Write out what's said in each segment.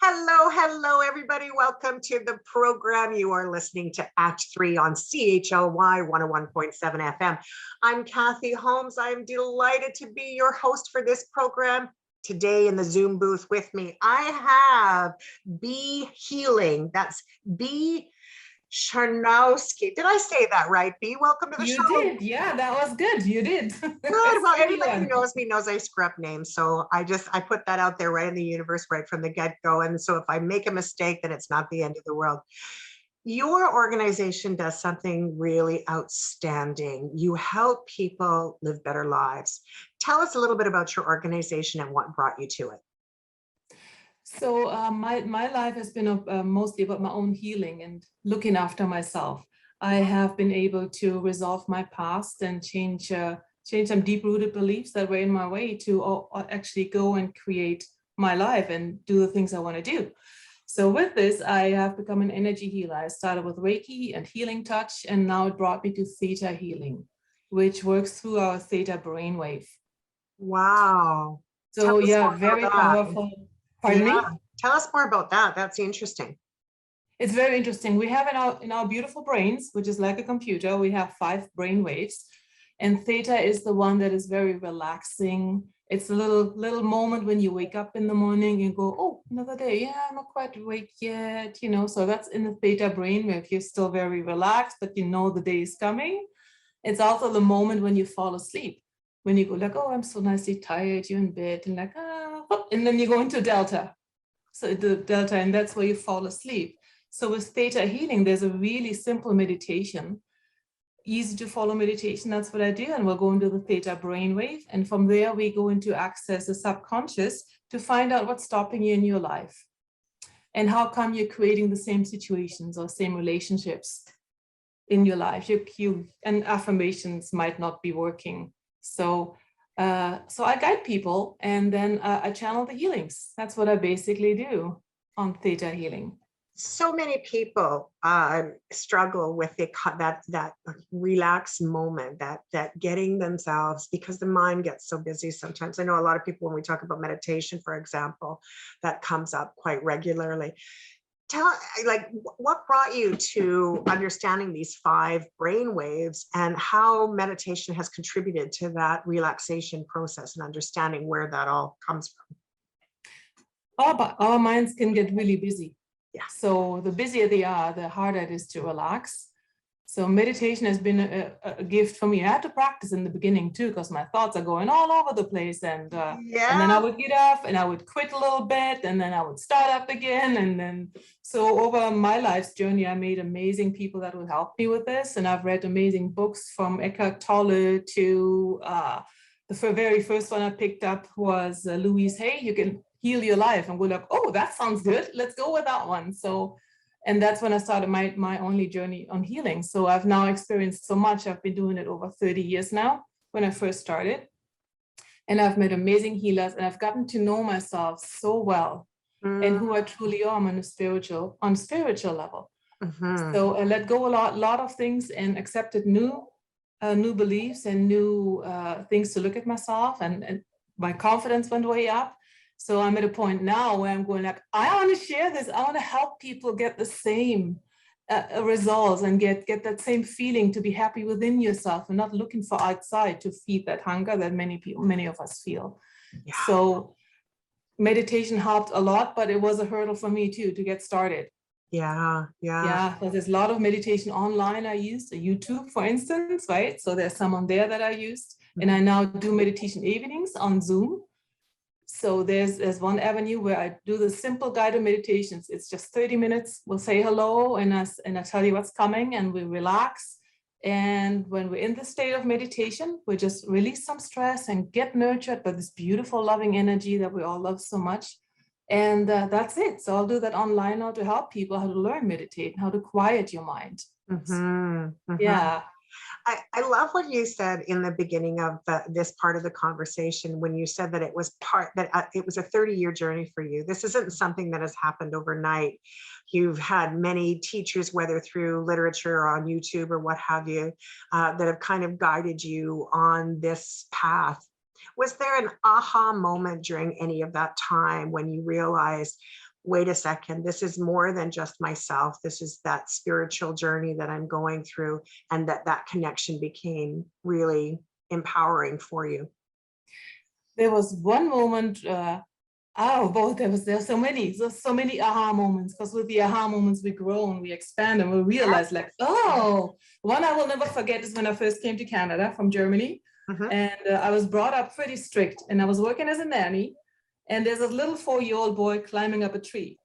Hello, everybody. Welcome to the program. You are listening to Act 3 on CHLY 101.7 FM. I'm Kathy Holmes. I'm delighted to be your host for this program. Today in the Zoom booth with me, I have Beate Healing. That's Beate Scharnowski. Did I say that right, Bea? Welcome to the show. You did. Yeah, that was good. You did. Good. Well, anybody who knows me knows I screw up names. So I put that out there right in the universe, right from the get-go. And so if I make a mistake, then it's not the end of the world. Your organization does something really outstanding. You help people live better lives. Tell us a little bit about your organization and what brought you to it. So my life has been mostly about my own healing and looking after myself. I have been able to resolve my past and change some deep-rooted beliefs that were in my way to actually go and create my life and do the things I want to do. So with this, I have become an energy healer. I started with Reiki and healing touch, and now it brought me to Theta Healing, which works through our Theta brainwave. Wow. So yeah, very powerful. Pardon me? Tell us more about that. That's interesting. It's very interesting. We have in our beautiful brains, which is like a computer, we have 5 brain waves, and theta is the one that is very relaxing. It's a little moment when you wake up in the morning and go, oh, another day. Yeah, I'm not quite awake yet, so that's in the theta brainwave. You're still very relaxed, but you know the day is coming. It's also the moment when you fall asleep, when you go like, oh, I'm so nicely tired, you're in bed, and like, and then you go into delta. So the delta, and that's where you fall asleep. So with Theta Healing, there's a really simple meditation, easy to follow meditation. That's what I do. And we'll go into the Theta brainwave. And from there, we go into access the subconscious to find out what's stopping you in your life. And how come you're creating the same situations or same relationships in your life? And affirmations might not be working. So I guide people, and then I channel the healings. That's what I basically do on Theta Healing. So many people struggle with that relaxed moment, that getting themselves, because the mind gets so busy sometimes. I know a lot of people, when we talk about meditation, for example, that comes up quite regularly. What brought you to understanding these 5 brain waves and how meditation has contributed to that relaxation process and understanding where that all comes from? Our minds can get really busy. Yeah. So the busier they are, the harder it is to relax. So meditation has been a gift for me. I had to practice in the beginning too, because my thoughts are going all over the place. And then I would get off and I would quit a little bit, and then I would start up again. And then, so over my life's journey, I made amazing people that would help me with this. And I've read amazing books from Eckhart Tolle to the very first one I picked up was Louise Hay, You Can Heal Your Life. And we're like, oh, that sounds good. Let's go with that one. And that's when I started my only journey on healing. So I've now experienced so much. I've been doing it over 30 years now when I first started. And I've met amazing healers, and I've gotten to know myself so well and who I truly am on a spiritual level. So I let go a lot of things and accepted new beliefs and new things to look at myself, and my confidence went way up. So I'm at a point now where I'm going like, I want to share this. I want to help people get the same results and get that same feeling, to be happy within yourself and not looking for outside to feed that hunger that many of us feel. Yeah. So meditation helped a lot, but it was a hurdle for me too to get started. Yeah, because there's a lot of meditation online. I used YouTube, for instance, right? So there's someone there that I used, and I now do meditation evenings on Zoom. So there's one avenue where I do the simple guided meditations. It's just 30 minutes. We'll say hello, and I tell you what's coming, and we relax. And when we're in the state of meditation, we just release some stress and get nurtured by this beautiful, loving energy that we all love so much. And that's it. So I'll do that online now to help people how to learn meditate, how to quiet your mind. Yeah. I love what you said in the beginning of this part of the conversation, when you said that it was a 30-year journey for you. This isn't something that has happened overnight. You've had many teachers, whether through literature or on YouTube or what have you, that have kind of guided you on this path. Was there an aha moment during any of that time when you realized, wait a second, this is more than just myself. This is that spiritual journey that I'm going through, and that connection became really empowering for you? There was one moment, there's so many aha moments, because with the aha moments we grow and we expand and we realize like, oh, one I will never forget is when I first came to Canada from Germany. And I was brought up pretty strict, and I was working as a nanny, and there's a little 4-year-old boy climbing up a tree,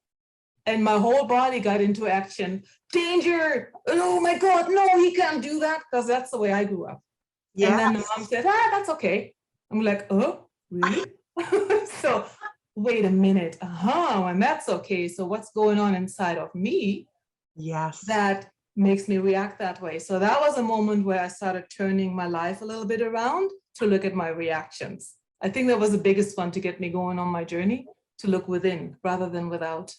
and my whole body got into action. Danger! Oh my God, no, he can't do that, because that's the way I grew up. Yes. And then the mom said, that's okay. I'm like, oh, really? So wait a minute, and that's okay. So what's going on inside of me? Yes. That makes me react that way. So that was a moment where I started turning my life a little bit around to look at my reactions. I think that was the biggest one to get me going on my journey, to look within rather than without.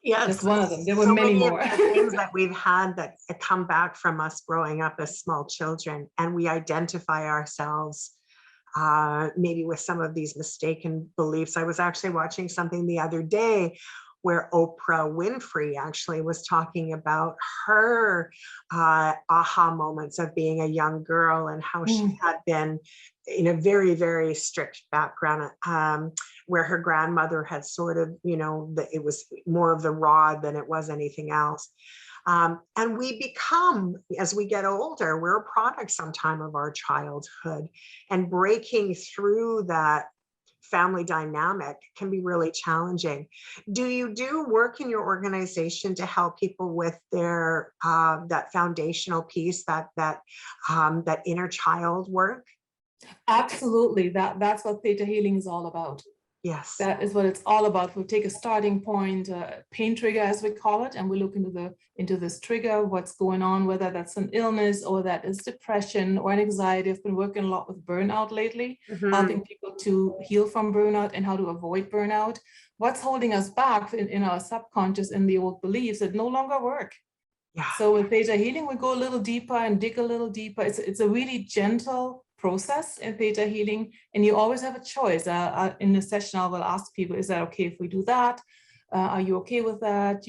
Yes. Just one of them. There were many more. Of the things that we've had that come back from us growing up as small children, and we identify ourselves maybe with some of these mistaken beliefs. I was actually watching something the other day where Oprah Winfrey actually was talking about her aha moments of being a young girl, and how she had been in a very, very strict background, where her grandmother had sort of, it was more of the rod than it was anything else. And we become, as we get older, we're a product sometime of our childhood, and breaking through that family dynamic can be really challenging. Do you do work in your organization to help people with their that foundational piece, that inner child work? Absolutely. That's what Theta Healing is all about. Yes. That is what it's all about. We'll take a starting point, pain trigger as we call it, and we look into this trigger, what's going on, whether that's an illness or that is depression or an anxiety. I've been working a lot with burnout lately, helping people to heal from burnout and how to avoid burnout. What's holding us back in our subconscious, in the old beliefs that no longer work. Yeah. So with Theta Healing, we go a little deeper and dig a little deeper. It's a really gentle process in Theta Healing, and you always have a choice. In the session, I will ask people, is that okay if we do that? Are you okay with that?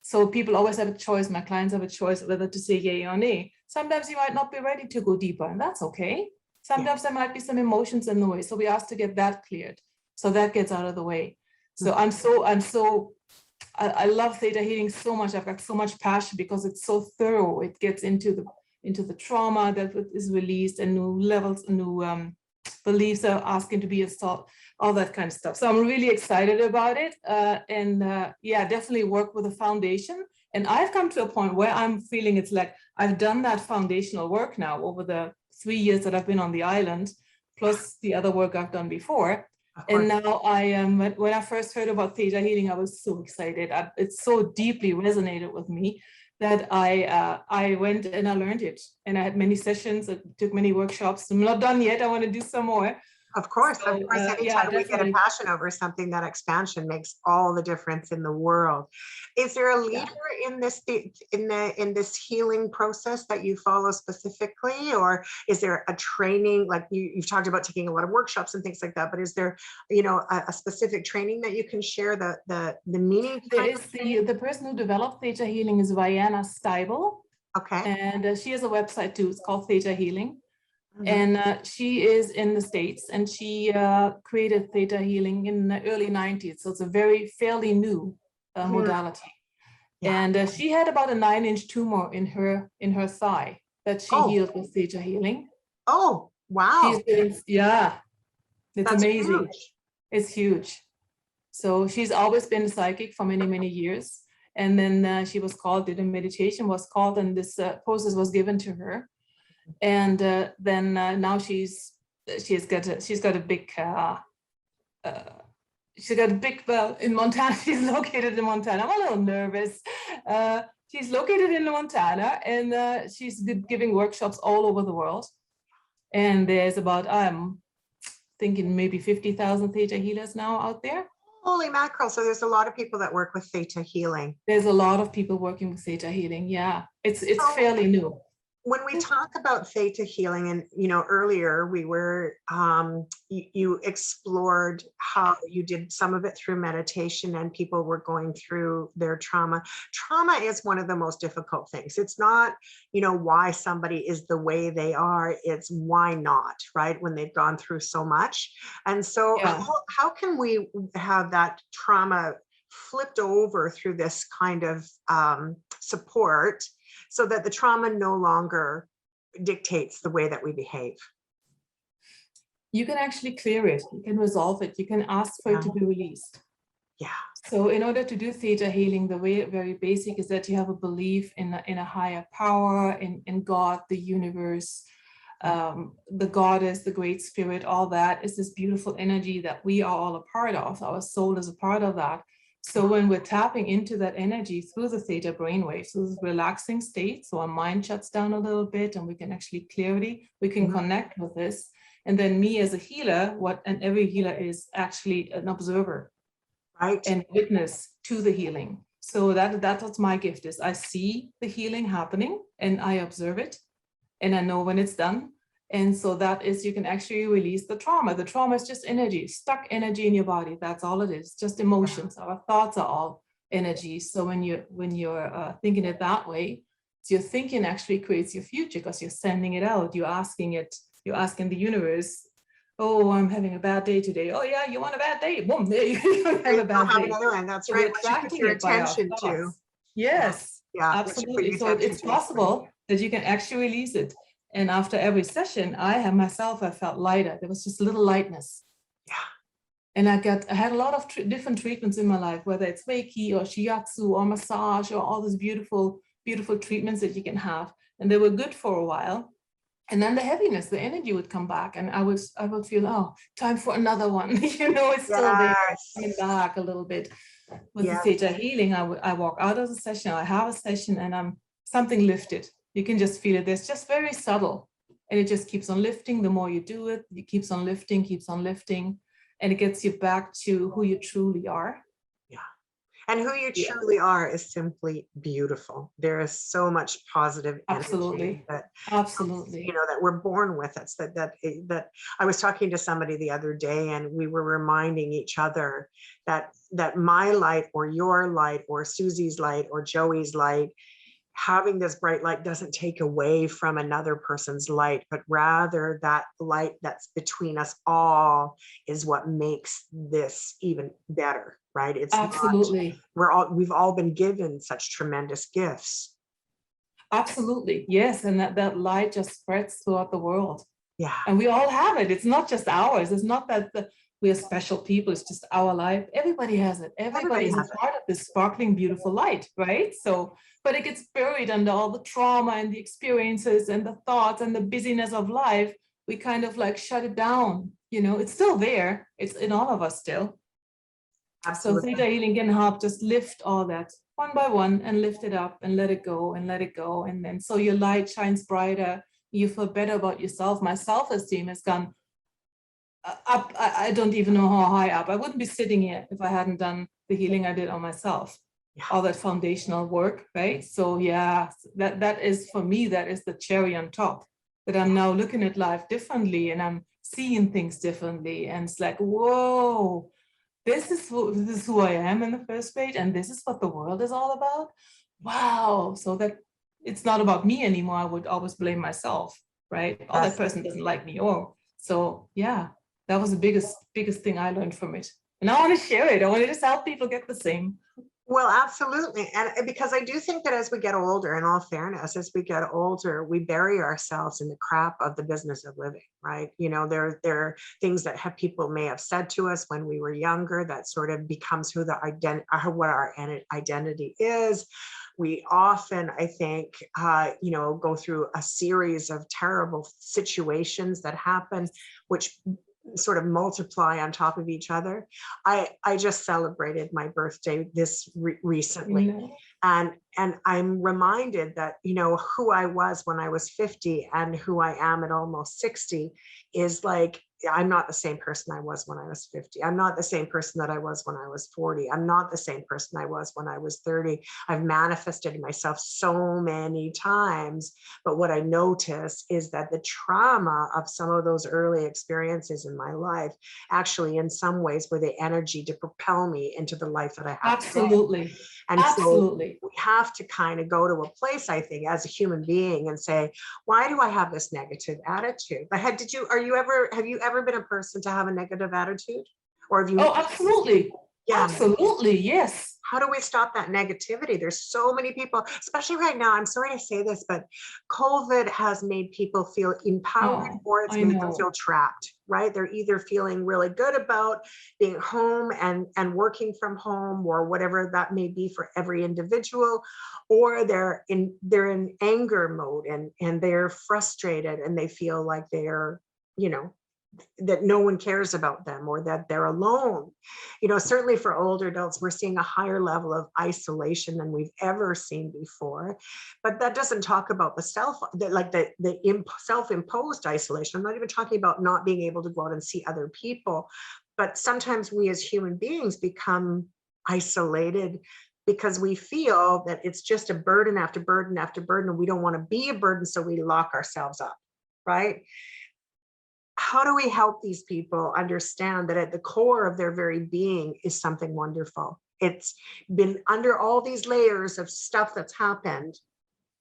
So people always have a choice. My clients have a choice whether to say yay or nay. Sometimes you might not be ready to go deeper, and that's okay. Sometimes there might be some emotions in the way. So we ask to get that cleared. So that gets out of the way. So I love Theta Healing so much. I've got so much passion because it's so thorough. It gets into the trauma that is released, and new levels, new beliefs are asking to be installed, all that kind of stuff. So I'm really excited about it. Definitely work with a foundation. And I've come to a point where I'm feeling it's like I've done that foundational work now over the 3 years that I've been on the island, plus the other work I've done before. And now I am, when I first heard about Theta Healing, I was so excited. It so deeply resonated with me that I went and I learned it. And I had many sessions, I took many workshops. I'm not done yet. I want to do some more. Of course, anytime we get a passion over something, that expansion makes all the difference in the world. Is there a leader in this healing process that you follow specifically, or is there a training, like you've talked about taking a lot of workshops and things like that, but is there a specific training that you can share the meaning? There is the person who developed Theta Healing is Vienna Steibel. Okay. And she has a website too. It's called Theta Healing. And she is in the States, and she created Theta Healing in the early 90s. So it's a fairly new modality. And she had about a 9-inch tumor in her thigh that she healed with Theta Healing. Oh, wow. It's amazing. Huge. It's huge. So she's always been psychic for many, many years. And then she was called, did a meditation, was called, and this process was given to her. And then now she's got a big well in Montana. She's located in Montana. I'm a little nervous. She's located in Montana, and she's giving workshops all over the world. And there's about I'm thinking maybe 50,000 Theta healers now out there. Holy mackerel! So there's a lot of people that work with Theta Healing. There's a lot of people working with Theta Healing. Yeah, it's fairly new. when we talk about theta healing, and earlier we were you explored how you did some of it through meditation, and people were going through their trauma. Trauma is one of the most difficult things. It's not why somebody is the way they are, it's why not, right, when they've gone through so much. And so how can we have that trauma flipped over through this kind of support, so that the trauma no longer dictates the way that we behave? You can actually clear it. You can resolve it. You can ask for it to be released. Yeah. So in order to do theta healing, the way very basic is that you have a belief in a higher power, in God, the universe, the goddess, the great spirit. All that is this beautiful energy that we are all a part of. Our soul is a part of that. So when we're tapping into that energy through the theta brainwave, so this relaxing state, so our mind shuts down a little bit and we can actually clarity, we can connect with this. And then me as a healer, and every healer is actually an observer, right, and witness to the healing. So that's what my gift is. I see the healing happening and I observe it and I know when it's done. And so that is, you can actually release the trauma. The trauma is just energy, stuck energy in your body. That's all it is, just emotions. Our thoughts are all energy. So when you're thinking it that way, so your thinking actually creates your future, because you're sending it out. You're asking the universe, oh, I'm having a bad day today. Oh yeah, you want a bad day? Boom, there you have a bad day. Another one. That's right. What you put your attention to. Yes, absolutely. So it's possible that you can actually release it. And after every session, I felt lighter. There was just a little lightness. Yeah. And I had a lot of different treatments in my life, whether it's Reiki or Shiatsu or massage or all these beautiful, beautiful treatments that you can have. And they were good for a while. And then the heaviness, the energy would come back, and I would feel, oh, time for another one. It's still there, coming back a little bit. With the theta healing, I walk out of the session, I have a session, and I'm something lifted. You can just feel it. It's just very subtle, and it just keeps on lifting. The more you do it, it keeps on lifting, and it gets you back to who you truly are. Yeah. And who you truly are is simply beautiful. There is so much positive energy that that we're born with. It's that I was talking to somebody the other day, and we were reminding each other that my light or your light or Susie's light or Joey's light, having this bright light doesn't take away from another person's light, but rather that light that's between us all is what makes this even better, right? It's absolutely, we've all been given such tremendous gifts. Absolutely, yes, and that light just spreads throughout the world. Yeah, and we all have it. It's not just ours. It's not that we're special people. It's just our life. Everybody has it. Everybody is a part of this sparkling, beautiful light, right? So, but it gets buried under all the trauma and the experiences and the thoughts and the busyness of life. We kind of like shut it down. It's still there. It's in all of us still. Absolutely. So theta healing can help just lift all that one by one and lift it up and let it go and let it go. And then so your light shines brighter. You feel better about yourself. My self-esteem has gone up. I don't even know how high up. I wouldn't be sitting here if I hadn't done the healing I did on myself. Yeah. All that foundational work, right? So yeah, that is, for me, that is the cherry on top, that I'm now looking at life differently and I'm seeing things differently. And it's like, whoa, this is who I am in the first place, and this is what the world is all about. Wow. So that it's not about me anymore. I would always blame myself, right? Oh, that person doesn't like me. So yeah, that was the biggest thing I learned from it. And I want to share it. I want to just help people get the same. Well, absolutely. And because I do think that as we get older, in all fairness, as we get older, we bury ourselves in the crap of the business of living, right? There are things that people may have said to us when we were younger that sort of becomes what our identity is. We often, I think, go through a series of terrible situations that happen, which sort of multiply on top of each other. I just celebrated my birthday recently, and I'm reminded that who I was when I was 50 and who I am at almost 60 is like I'm not the same person I was when I was 50. I'm not the same person that I was when I was 40. I'm not the same person I was when I was 30. I've manifested myself so many times. But what I notice is that the trauma of some of those early experiences in my life actually in some ways were the energy to propel me into the life that I have Absolutely. today. And absolutely. So we have to kind of go to a place, I think, as a human being and say, why do I have this negative attitude? But have you ever been a person to have a negative attitude? Or have you? Oh, absolutely. Yeah. Absolutely. Yes. How do we stop that negativity? There's so many people, especially right now. I'm sorry to say this, but COVID has made people feel empowered or it's made them feel trapped, right? They're either feeling really good about being home and working from home or whatever that may be for every individual, or they're in anger mode and they're frustrated and they feel like they're, that no one cares about them or that they're alone. Certainly for older adults, we're seeing a higher level of isolation than we've ever seen before. But that doesn't talk about the self-imposed isolation. I'm not even talking about not being able to go out and see other people. But sometimes we as human beings become isolated because we feel that it's just a burden after burden after burden, and we don't want to be a burden, so we lock ourselves up, right? How do we help these people understand that at the core of their very being is something wonderful? It's been under all these layers of stuff that's happened,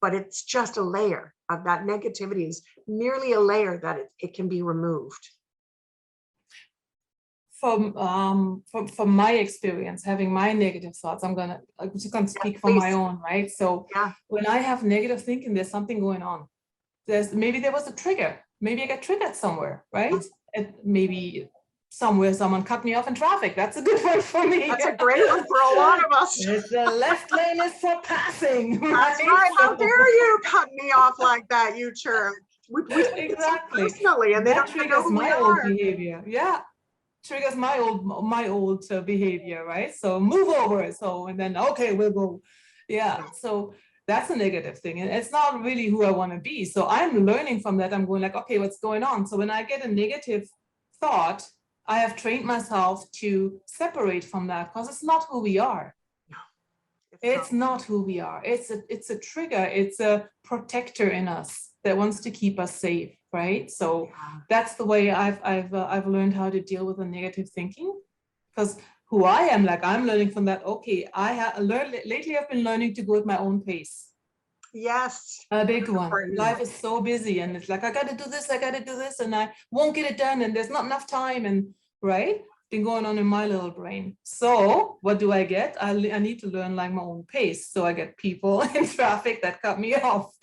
but it's just a layer of that negativity is merely a layer that it can be removed. From my experience, having my negative thoughts, I'm just gonna speak from my own, right? So when I have negative thinking, there's something going on. Maybe there was a trigger. Maybe I got triggered somewhere, right? And maybe somewhere someone cut me off in traffic. That's a good one for me. That's a great one for a lot of us. The left lane is for passing. Right? That's right. How dare you cut me off like that, you jerk? We exactly. Personally, and that triggers my old behavior. Yeah, triggers my old behavior, right? So move over. So and then okay, we'll go. Yeah. So that's a negative thing. And it's not really who I want to be. So I'm learning from that. I'm going like, okay, what's going on? So when I get a negative thought, I have trained myself to separate from that because it's not who we are. No, it's not who we are. It's a trigger. It's a protector in us that wants to keep us safe, right? So that's the way I've learned how to deal with the negative thinking, because who I am, like I'm learning from that. Okay, I have learned lately. I've been learning to go at my own pace. Yes, a big one. Life is so busy, and it's like I got to do this, and I won't get it done, and there's not enough time, and right, been going on in my little brain. So what do I get? I need to learn like my own pace. So I get people in traffic that cut me off.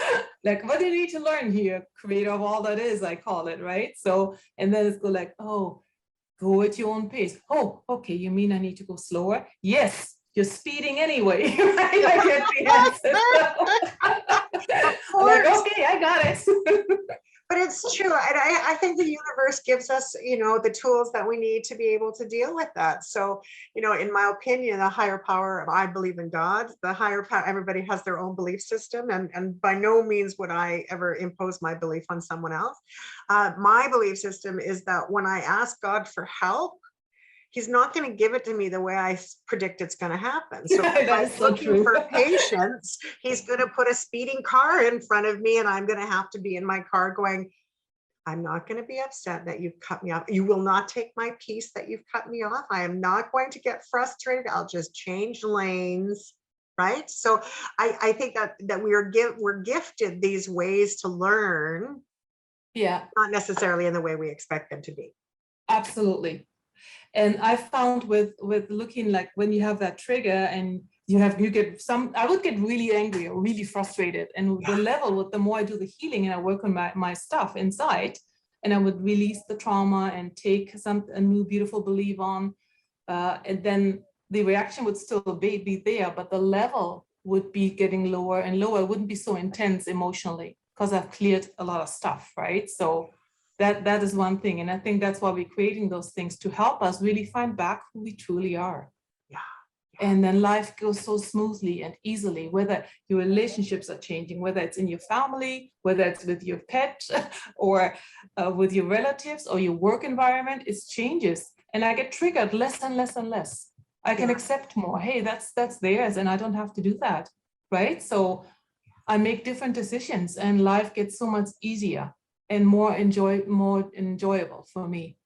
Like, what do you need to learn here? Creator of all that is, I call it, right? So and then it's go like, oh. Go at your own pace. Oh, okay. You mean I need to go slower? Yes, you're speeding anyway. Right? I get the answer. Like, okay, I got it. But it's true. And I think the universe gives us, the tools that we need to be able to deal with that. So, in my opinion, the higher power, I believe in God, the higher power, everybody has their own belief system. And by no means would I ever impose my belief on someone else. My belief system is that when I ask God for help, He's not going to give it to me the way I predict it's going to happen. So if I'm looking for patience, He's going to put a speeding car in front of me, and I'm going to have to be in my car going, I'm not going to be upset that you've cut me off. You will not take my peace that you've cut me off. I am not going to get frustrated. I'll just change lanes. Right. So I think that we're gifted these ways to learn. Yeah. Not necessarily in the way we expect them to be. Absolutely. And I found with looking, like when you have that trigger and I would get really angry or really frustrated. And the level, the more I do the healing and I work on my stuff inside, and I would release the trauma and take a new beautiful belief on, and then the reaction would still be there, but the level would be getting lower and lower. It wouldn't be so intense emotionally because I've cleared a lot of stuff, right? So that is one thing. And I think that's why we're creating those things, to help us really find back who we truly are. Yeah. And then life goes so smoothly and easily, whether your relationships are changing, whether it's in your family, whether it's with your pet or with your relatives or your work environment, it changes. And I get triggered less and less and less. I can accept more. Hey, that's theirs and I don't have to do that, right? So I make different decisions and life gets so much easier and more enjoyable for me.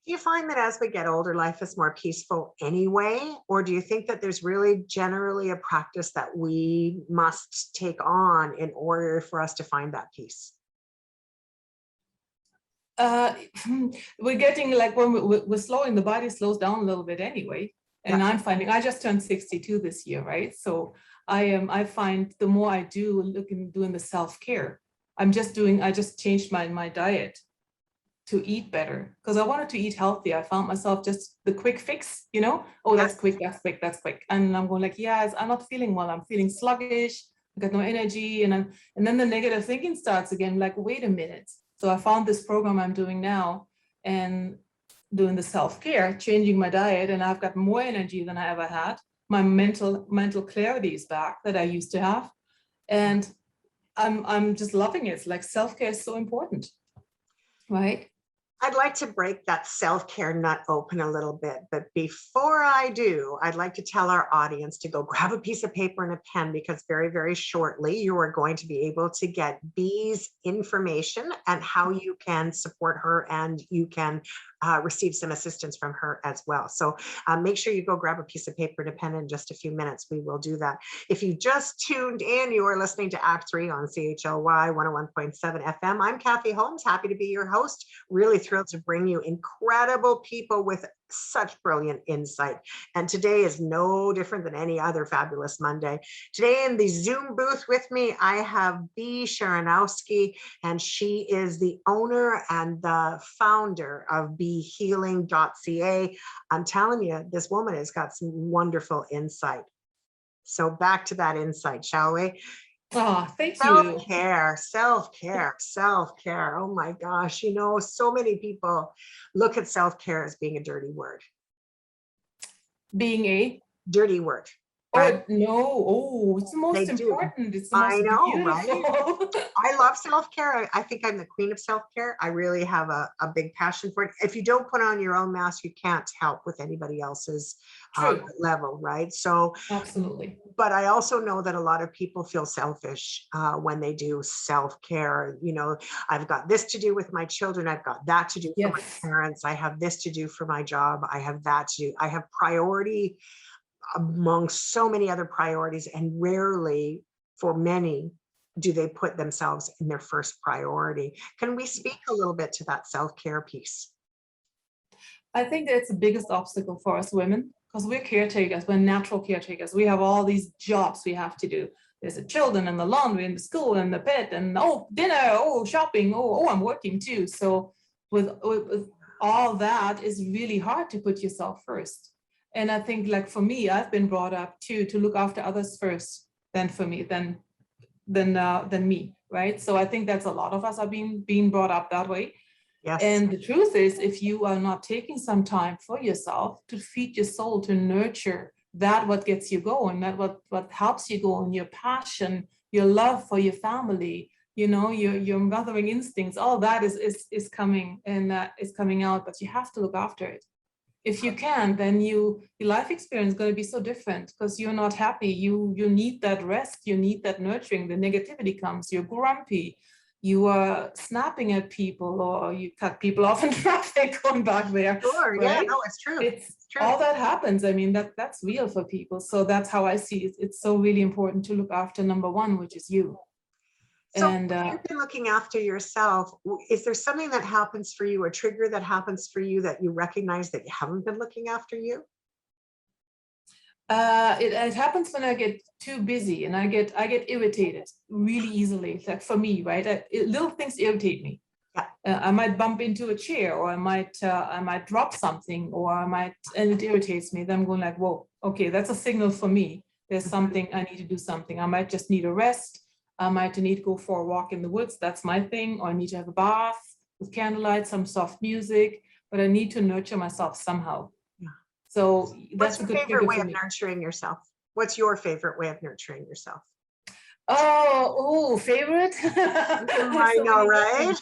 Do you find that as we get older, life is more peaceful anyway? Or do you think that there's really generally a practice that we must take on in order for us to find that peace? We're getting like when we're slowing, the body slows down a little bit anyway. And I'm finding, I just turned 62 this year, right? So I find the more I do doing the self-care, I just changed my diet to eat better because I wanted to eat healthy. I found myself just the quick fix, oh, that's quick, that's quick, that's quick. And I'm going like, yes, I'm not feeling well. I'm feeling sluggish. I got no energy. And then the negative thinking starts again, like, wait a minute. So I found this program I'm doing now and doing the self-care, changing my diet, and I've got more energy than I ever had. My mental clarity is back that I used to have. And I'm just loving it. It's like self-care is so important, right? I'd like to break that self-care nut open a little bit, but before I do, I'd like to tell our audience to go grab a piece of paper and a pen because very, very shortly you are going to be able to get Bee's information and how you can support her and you can receive some assistance from her as well. So make sure you go grab a piece of paper and a pen in just a few minutes. We will do that. If you just tuned in, you are listening to Act 3 on CHLY 101.7 FM. I'm Kathy Holmes, happy to be your host. Really thrilled to bring you incredible people with such brilliant insight. And today is no different than any other fabulous Monday. Today in the Zoom booth with me, I have Beate Scharnowski, and she is the owner and the founder of behealing.ca. I'm telling you, this woman has got some wonderful insight. So back to that insight, shall we? Oh, thank you. Self-care, self-care, self-care. Oh my gosh, so many people look at self-care as being a dirty word. Being a dirty word. Right? Oh, no. Oh, it's the most important. It's the most beautiful. Right? I love self-care. I think I'm the queen of self-care. I really have a big passion for it. If you don't put on your own mask, you can't help with anybody else's level, right? So absolutely. But I also know that a lot of people feel selfish when they do self-care. I've got this to do with my children. I've got that to do for my parents. I have this to do for my job. I have that to do. I have priority among so many other priorities, and rarely for many do they put themselves in their first priority. Can we speak a little bit to that self-care piece? I think that's the biggest obstacle for us women, because we're caretakers, we're natural caretakers. We have all these jobs we have to do. There's the children and the laundry and the school and the pet and dinner, shopping, I'm working too. So with all that, is really hard to put yourself first. And I think, like, for me, I've been brought up to look after others first, than for me, than me, right? So I think that's a lot of us are being brought up that way. Yes. And the truth is, if you are not taking some time for yourself to feed your soul, to nurture that, what gets you going, that what helps you go, and your passion, your love for your family, your mothering instincts, all that is coming and is coming out, but you have to look after it. If you can, then your life experience is going to be so different, because you're not happy. You need that rest. You need that nurturing. The negativity comes. You're grumpy. You are snapping at people, or you cut people off in traffic going back there. Sure, right? Yeah, no, it's true. It's true. All that happens. I mean, that's real for people. So that's how I see it. It's so really important to look after number one, which is you. So you've been looking after yourself. Is there something that happens for you, a trigger that happens for you that you recognize that you haven't been looking after you? It happens when I get too busy and I get irritated really easily. Like for me, right? Little things irritate me. Yeah. I might bump into a chair, or I might drop something, and it irritates me. Then I'm going like, whoa, okay, that's a signal for me. There's something, I need to do something. I might just need a rest. I might need to go for a walk in the woods. That's my thing. Or I need to have a bath with candlelight, some soft music, but I need to nurture myself somehow. Yeah. So What's that's a your good favorite trigger way for of me. nurturing yourself? What's your favorite way of nurturing yourself? Oh, favorite? There's I so know, many right?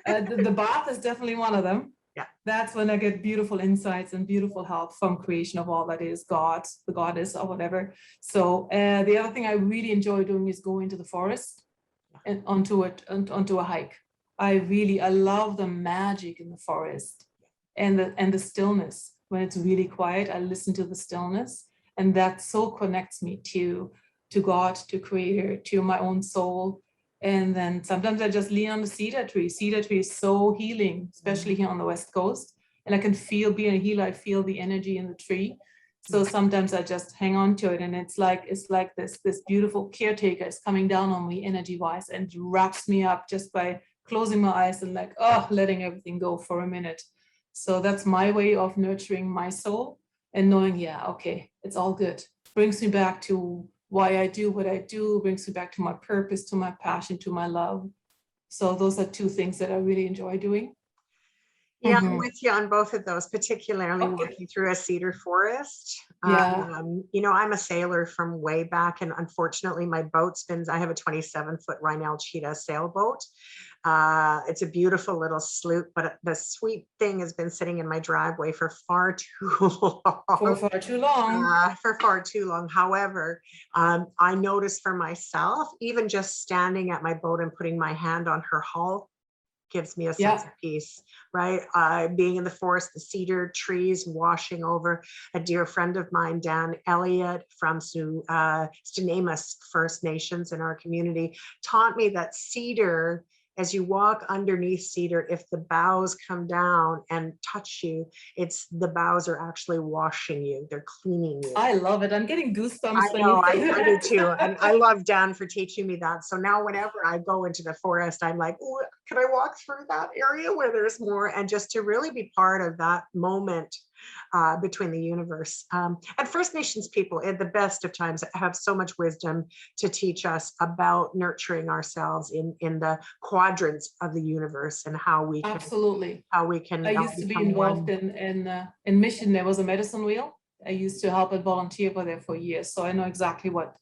different. The bath is definitely one of them. Yeah. That's when I get beautiful insights and beautiful help from creation of all that is God, the goddess or whatever. So the other thing I really enjoy doing is going to the forest and onto a hike. I love the magic in the forest and the stillness. When it's really quiet, I listen to the stillness, and that so connects me to God, to Creator, to my own soul. And then sometimes I just lean on the cedar tree. Cedar tree is so healing, especially here on the West Coast. And I can feel, being a healer, I feel the energy in the tree. So sometimes I just hang on to it, and it's like this beautiful caretaker is coming down on me energy-wise and wraps me up just by closing my eyes and like, letting everything go for a minute. So that's my way of nurturing my soul and knowing, okay, it's all good. Brings me back to why I do what I do, brings me back to my purpose, to my passion, to my love. So those are two things that I really enjoy doing. Yeah, I'm with you on both of those, particularly Okay. walking through a cedar forest. Yeah. I'm a sailor from way back, and unfortunately my boat spins. I have a 27-foot Rhinell Cheetah sailboat. It's a beautiful little sloop, but the sweet thing has been sitting in my driveway for far too long. For far too long. For far too long. However, I noticed for myself, even just standing at my boat and putting my hand on her hull gives me a sense of peace, right? Being in the forest, the cedar trees washing over. A dear friend of mine, Dan Elliott from Stunamus First Nations in our community, taught me that cedar, as you walk underneath cedar, if the boughs come down and touch you, the boughs are actually washing you. They're cleaning you. I love it. I'm getting goosebumps I when know, you say that. I do too. And I love Dan for teaching me that. So now whenever I go into the forest, I'm like, oh, can I walk through that area where there's more? And just to really be part of that moment between the universe. And First Nations people, at the best of times, have so much wisdom to teach us about nurturing ourselves in the quadrants of the universe and how we can. Absolutely. How we can. I used to be involved in mission. There was a medicine wheel. I used to help and volunteer for there for years, so I know exactly what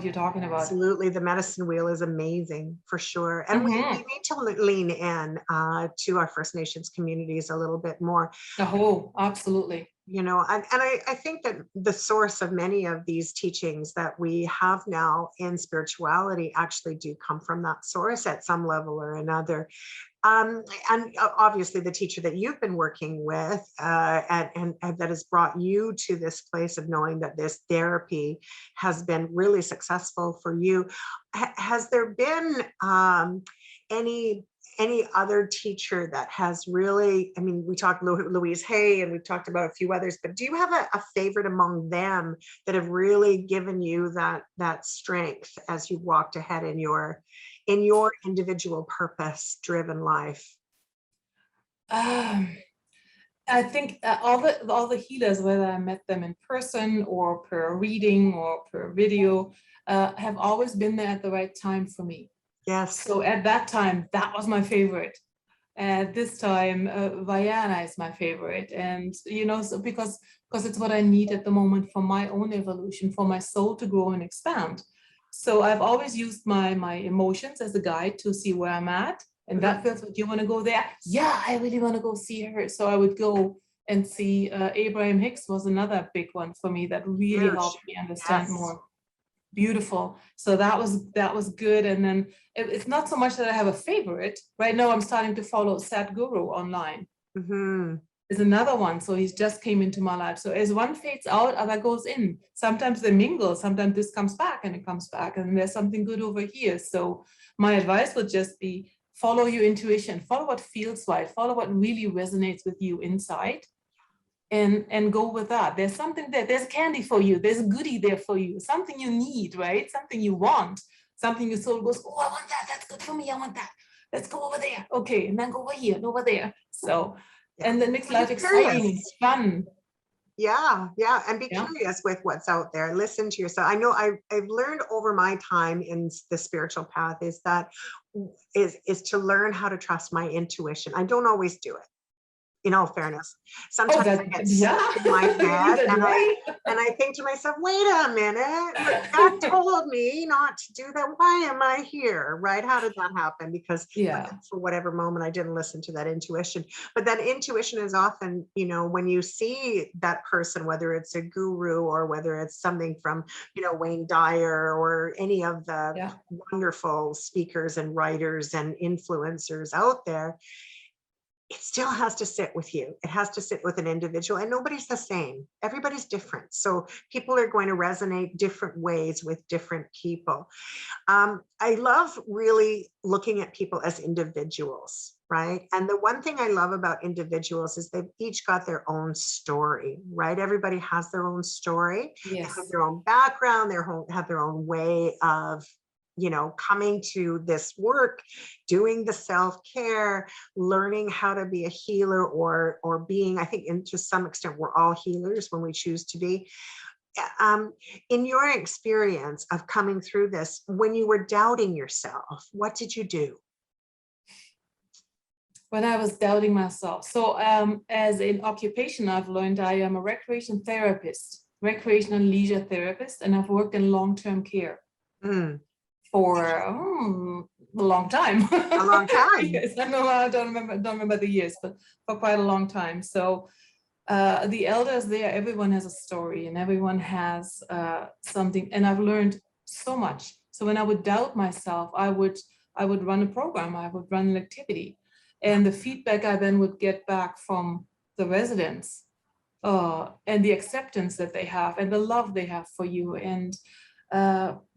you're talking about. Absolutely, the medicine wheel is amazing for sure, and we need to lean in to our First Nations communities a little bit more. Oh, absolutely. You know, I think that the source of many of these teachings that we have now in spirituality actually do come from that source at some level or another. And obviously the teacher that you've been working with and that has brought you to this place of knowing that this therapy has been really successful for you. Has there been any other teacher that has really, I mean, we talked Louise Hay and we've talked about a few others, but do you have a favorite among them that have really given you that strength as you walked ahead in your individual purpose-driven life? I think all the healers, whether I met them in person or per reading or per video, have always been there at the right time for me. Yes. So at that time, that was my favorite. At this time, Vajana is my favorite, and so because it's what I need at the moment for my own evolution, for my soul to grow and expand. So I've always used my emotions as a guide to see where I'm at. And that feels like, you want to go there? Yeah, I really want to go see her. So I would go and see Abraham Hicks was another big one for me that really helped me understand more. Beautiful. So that was good. And then it's not so much that I have a favorite. Right now I'm starting to follow Sadhguru online. Is another one. So he's just came into my life. So as one fades out, other goes in. Sometimes they mingle, sometimes this comes back and it comes back, and there's something good over here. So my advice would just be follow your intuition, follow what feels right, follow what really resonates with you inside, and go with that. There's something there, there's candy for you, there's a goodie there for you, something you need, right? Something you want, something your soul goes, oh, I want that, that's good for me, I want that. Let's go over there. Okay, and then go over here and over there. So, and that makes life exciting and fun. Yeah, and be curious with what's out there. Listen to yourself. I know I've learned over my time in the spiritual path is to learn how to trust my intuition. I don't always do it. in all fairness. Sometimes I get stuck in my head and I think to myself, wait a minute, God told me not to do that. Why am I here? Right? How did that happen? Because for whatever moment I didn't listen to that intuition. But that intuition is often, you know, when you see that person, whether it's a guru or whether it's something from, you know, Wayne Dyer or any of the wonderful speakers and writers and influencers out there, it still has to sit with you. It has to sit with an individual, and nobody's the same. Everybody's different. So people are going to resonate different ways with different people. I love really looking at people as individuals, right? And the one thing I love about individuals is they've each got their own story, right? Everybody has their own story. They have their own background, have their own way of, you know, coming to this work, doing the self-care, learning how to be a healer or being, I think, and to some extent, we're all healers when we choose to be. In your experience of coming through this, when you were doubting yourself, what did you do? When I was doubting myself. So as an occupation, I've learned I am a recreation therapist, recreational leisure therapist, and I've worked in long-term care. For a long time. A long time. Yes, I don't remember the years, but for quite a long time. So the elders there, everyone has a story and everyone has something, and I've learned so much. So when I would doubt myself, I would run a program, I would run an activity, and the feedback I then would get back from the residents and the acceptance that they have and the love they have for you, and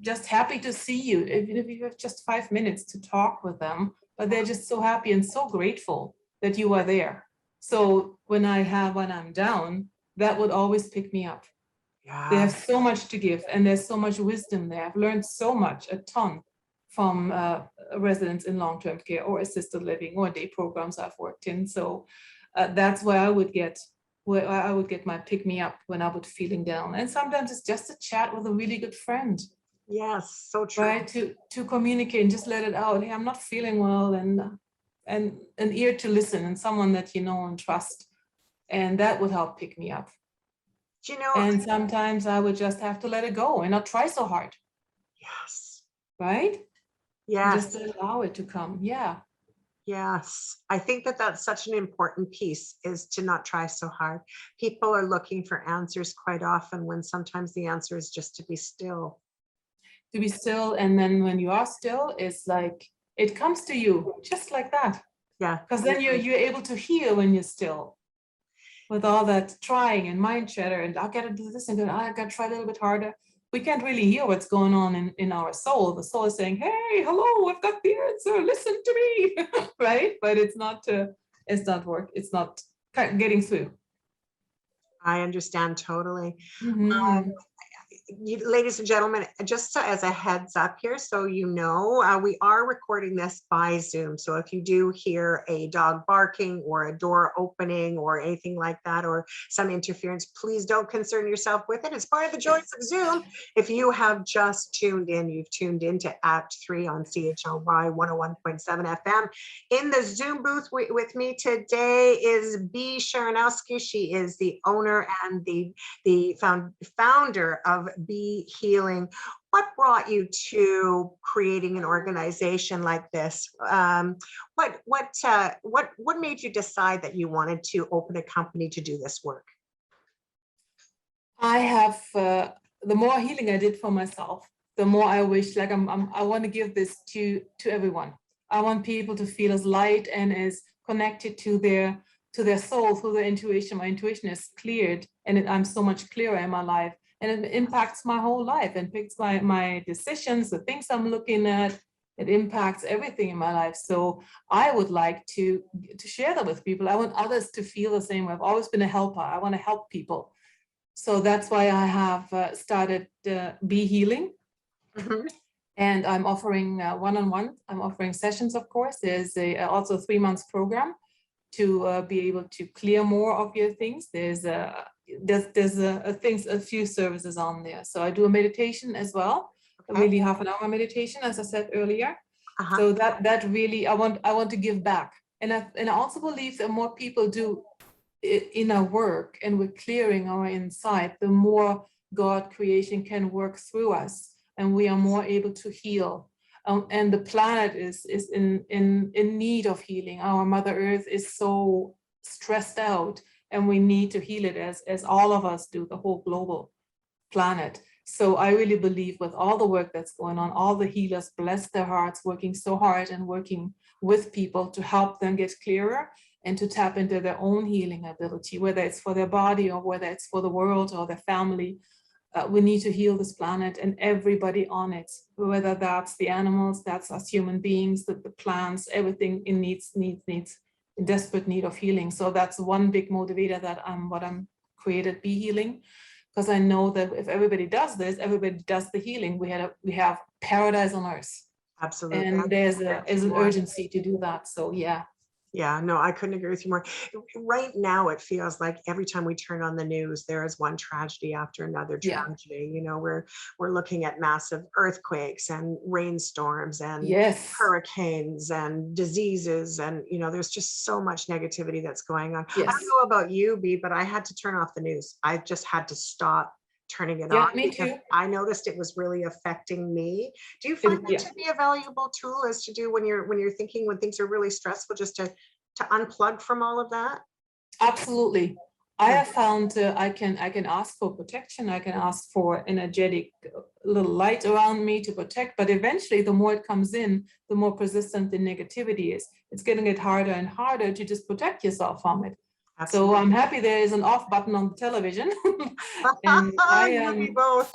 just happy to see you, even if you have just 5 minutes to talk with them, but they're just so happy and so grateful that you are there. So when I'm down, that would always pick me up. They have so much to give, and there's so much wisdom there. I've learned so much, a ton, from residents in long-term care or assisted living or day programs I've worked in. So that's where I would get my pick-me-up when I was feeling down. And sometimes it's just a chat with a really good friend. Yes, so true. Right, to communicate and just let it out. Hey, I'm not feeling well, and an ear to listen, and someone that you know and trust, and that would help pick me up. You know, and sometimes I would just have to let it go and not try so hard. Yes. Right? Yes. Just allow it to come. Yeah. Yes, I think that that's such an important piece, is to not try so hard. People are looking for answers quite often, when sometimes the answer is just to be still. To be still, and then when you are still, it's like it comes to you just like that. Yeah. Because then you're able to hear when you're still. With all that trying and mind chatter, and I gotta do this and I gotta try a little bit harder. We can't really hear what's going on in our soul. The soul is saying, hey, hello, I've got the answer, listen to me, right? But it's not work. It's not getting through. I understand totally. Mm-hmm. Ladies and gentlemen, just as a heads up here, so you know, we are recording this by Zoom. So if you do hear a dog barking or a door opening or anything like that, or some interference, please don't concern yourself with it. It's part of the joys of Zoom. If you have just tuned in, you've tuned into Act 3 on CHLY 101.7 FM. In the Zoom booth with me today is Beate Scharnowski. She is the owner and the founder of Beate Healing. What brought you to creating an organization like this? What made you decide that you wanted to open a company to do this work? I have the more healing I did for myself, the more I wish, like I want to give this to everyone. I want people to feel as light and as connected to their soul through their intuition. My intuition is cleared, and I'm so much clearer in my life. And it impacts my whole life, and impacts my decisions, the things I'm looking at. It impacts everything in my life. So I would like to share that with people. I want others to feel the same way. I've always been a helper. I want to help people. So that's why I have started Beate Healing. Mm-hmm. And I'm offering one-on-one. I'm offering sessions, of course. There's also a 3-month program to be able to clear more of your things. There's a few services on there. So I do a meditation as well, okay. Really half-an-hour meditation, as I said earlier. So that really, I want to give back. And I also believe that more people do in our work and we're clearing our inside, the more God creation can work through us, and we are more able to heal. And the planet is in need of healing. Our Mother Earth is so stressed out, and we need to heal it as all of us do, the whole global planet. So I really believe with all the work that's going on, all the healers, bless their hearts, working so hard and working with people to help them get clearer and to tap into their own healing ability, whether it's for their body or whether it's for the world or their family. We need to heal this planet and everybody on it, whether that's the animals, that's us human beings, the plants, everything in needs in desperate need of healing. So that's one big motivator that I'm created, Be Healing, because I know that if everybody does this, everybody does the healing. We have paradise on earth. Absolutely. And there's an urgency to do that. So yeah. Yeah, no, I couldn't agree with you more. Right now, it feels like every time we turn on the news, there is one tragedy after another tragedy. You know, we're looking at massive earthquakes and rainstorms and yes, hurricanes and diseases. And, you know, there's just so much negativity that's going on. Yes. I don't know about you, Bea, but I had to turn off the news. I just had to stop turning it on because I noticed it was really affecting me. Do you find that to be a valuable tool as to do when you're thinking when things are really stressful, just to unplug from all of that? Absolutely. I have found I can ask for protection. I can ask for energetic little light around me to protect, but eventually the more it comes in, the more persistent the negativity is. It's getting it harder and harder to just protect yourself from it. Absolutely. So I'm happy there is an off button on the television. And I am both.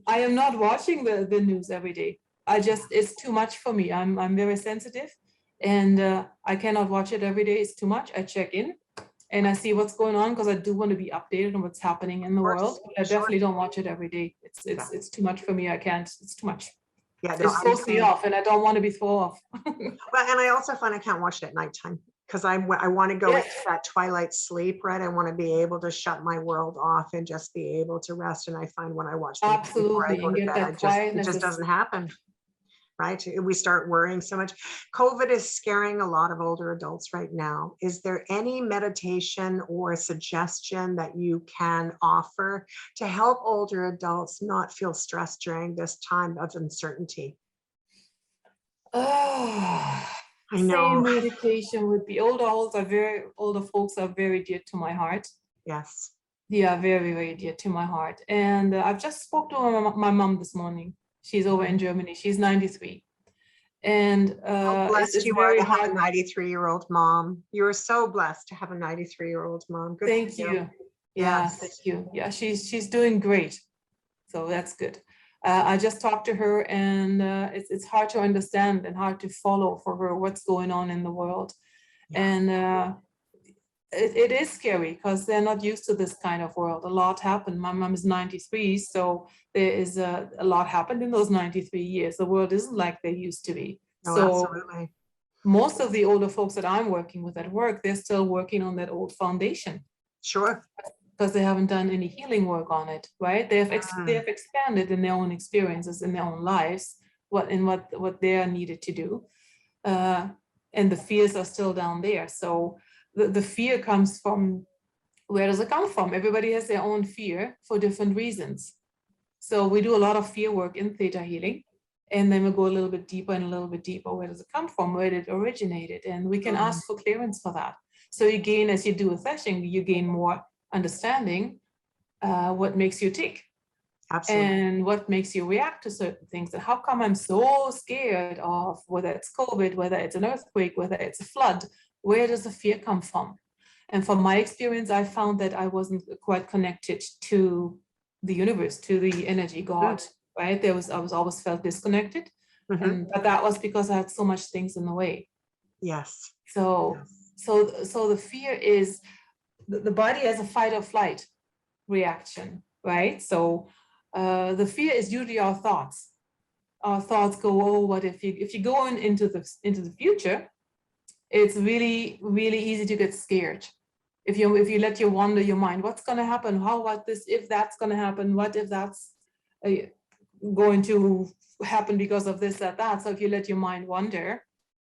I am not watching the news every day. It's too much for me. I'm very sensitive, and I cannot watch it every day. It's too much. I check in and I see what's going on because I do want to be updated on what's happening in the world. I definitely don't watch it every day. It's too much for me. I can't. It's too much. Yeah, no, it throws me off, and I don't want to be thrown off. Well, and I also find I can't watch it at nighttime because I want to go into that twilight sleep, right? I want to be able to shut my world off and just be able to rest. And I find when I watch things before I go to bed, it just doesn't happen, right? We start worrying so much. COVID is scaring a lot of older adults right now. Is there any meditation or suggestion that you can offer to help older adults not feel stressed during this time of uncertainty? I know. Same meditation would be older folks are very dear to my heart. Yes. They are very, very dear to my heart. And I've just spoke to my mom this morning. She's over in Germany. She's 93. And blessed you are to have a 93-year-old mom. You are so blessed to have a 93-year-old mom. Good. Thank you. Yeah, thank you. Yeah, she's doing great. So that's good. I just talked to her, and it's hard to understand and hard to follow for her what's going on in the world. Yeah. And it is scary because they're not used to this kind of world. A lot happened. My mom is 93, so there is a lot happened in those 93 years. The world isn't like they used to be. Oh, so absolutely. Most of the older folks that I'm working with at work, they're still working on that old foundation. Sure. Because they haven't done any healing work on it, right? They have expanded in their own experiences, in their own lives, what they are needed to do. And the fears are still down there. So the fear comes from, where does it come from? Everybody has their own fear for different reasons. So we do a lot of fear work in Theta Healing. And then we go a little bit deeper and a little bit deeper. Where does it come from? Where did it originated? And we can ask for clearance for that. So you gain, as you do a session, you gain more understanding what makes you tick. Absolutely. And what makes you react to certain things. And how come I'm so scared of whether it's COVID, whether it's an earthquake, whether it's a flood? Where does the fear come from? And from my experience, I found that I wasn't quite connected to the universe, to the energy, God, right? I was always felt disconnected. But that was because I had so much things in the way. Yes. So the fear is, the body has a fight or flight reaction, right? So the fear is usually our thoughts. Our thoughts go, oh, what if you go into the future, it's really, really easy to get scared. If you let your wander your mind, what's going to happen? How about this? If that's going to happen, what if that's going to happen because of this, that? So if you let your mind wander,